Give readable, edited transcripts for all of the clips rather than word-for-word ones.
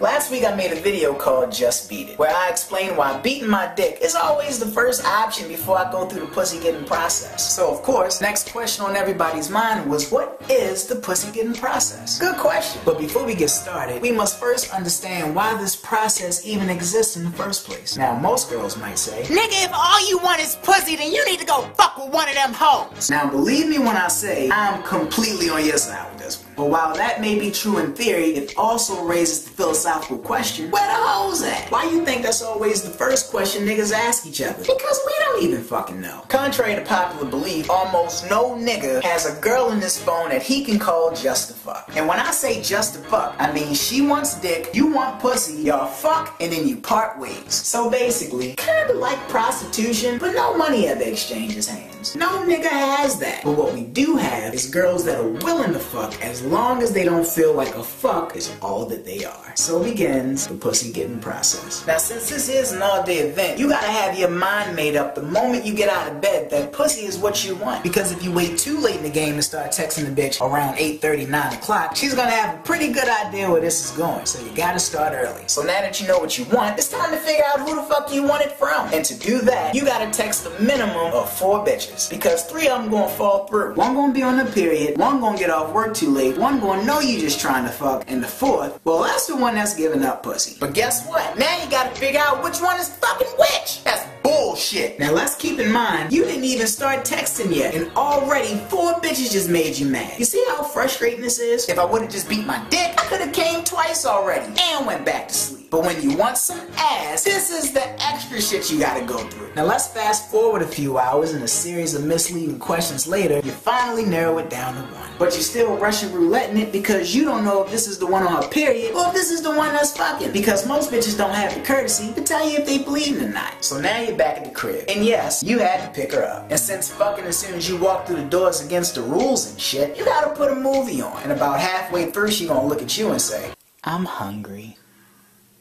Last week I made a video called Just Beat It, where I explained why beating my dick is always the first option before I go through the pussy getting process. So of course, next question on everybody's mind was, what is the pussy getting process? Good question. But before we get started, we must first understand why this process even exists in the first place. Now most girls might say, nigga, if all you want is pussy, then you need to go fuck with one of them hoes. Now believe me when I say I'm completely on your side with this one. But while that may be true in theory, it also raises the philosophical question, where the hoes at? Why you think that's always the first question niggas ask each other? Because we don't even fucking know. Contrary to popular belief, almost no nigga has a girl in his phone that he can call just to fuck. And when I say just to fuck, I mean she wants dick, you want pussy, y'all fuck, and then you part ways. So basically, kinda like prostitution, but no money ever exchanges hands. No nigga has that. But what we do have is girls that are willing to fuck as long as they don't feel like a fuck is all that they are. So begins the pussy getting process. Now since this is an all-day event, you gotta have your mind made up the moment you get out of bed that pussy is what you want. Because if you wait too late in the game to start texting the bitch around 8:30, 9 o'clock, she's gonna have a pretty good idea where this is going. So you gotta start early. So now that you know what you want, it's time to figure out who the fuck you want it from. And to do that, you gotta text a minimum of 4 bitches. Because 3 of them gonna fall through. One gonna be on her period, one gonna get off work too late, one gonna know you just trying to fuck, and the 4th, well, that's the one that's giving up pussy. But guess what? Now you gotta figure out which one is fucking which. That's bullshit. Now let's keep in mind, you didn't even start texting yet, and already 4 bitches just made you mad. You see how frustrating this is? If I would've just beat my dick, I could've came twice already, and went back to sleep. But when you want some ass, this is the extra shit you gotta go through. Now let's fast forward a few hours, and a series of misleading questions later, you finally narrow it down to one. But you're still Russian rouletting it because you don't know if this is the one on her period, or if this is the one that's fucking. Because most bitches don't have the courtesy to tell you if they bleeding or not. So now you're back at the crib. And yes, you had to pick her up. And since fucking as soon as you walk through the doors against the rules and shit, you gotta put a movie on. And about halfway through, she gonna look at you and say, I'm hungry.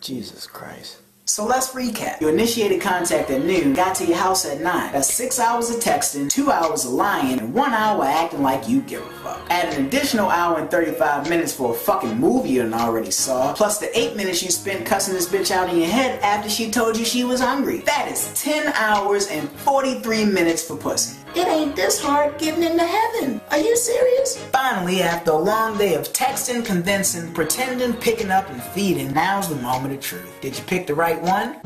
Jesus Christ. So let's recap. You initiated contact at noon, got to your house at 9. That's 6 hours of texting, 2 hours of lying, and 1 hour acting like you give a fuck. Add an additional hour and 35 minutes for a fucking movie you done already saw, plus the 8 minutes you spent cussing this bitch out in your head after she told you she was hungry. That is 10 hours and 43 minutes for pussy. It ain't this hard getting into heaven. Are you serious? Finally, after a long day of texting, convincing, pretending, picking up, and feeding, now's the moment of truth. Did you pick the right one?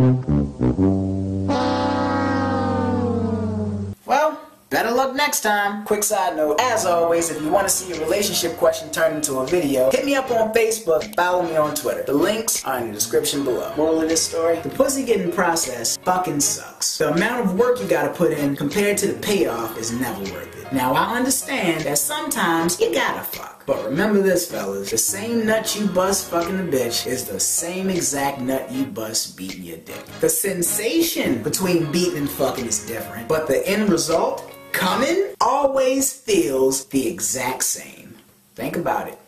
Well, better luck next time. Quick side note, as always, if you want to see a relationship question turned into a video, hit me up on Facebook and follow me on Twitter. The links are in the description below. Moral of this story, the pussy getting process fucking sucks. The amount of work you gotta put in compared to the payoff is never worth it. Now I understand that sometimes you gotta fuck. But remember this, fellas, the same nut you bust fucking a bitch is the same exact nut you bust beating your dick. The sensation between beating and fucking is different, but the end result, coming, always feels the exact same. Think about it.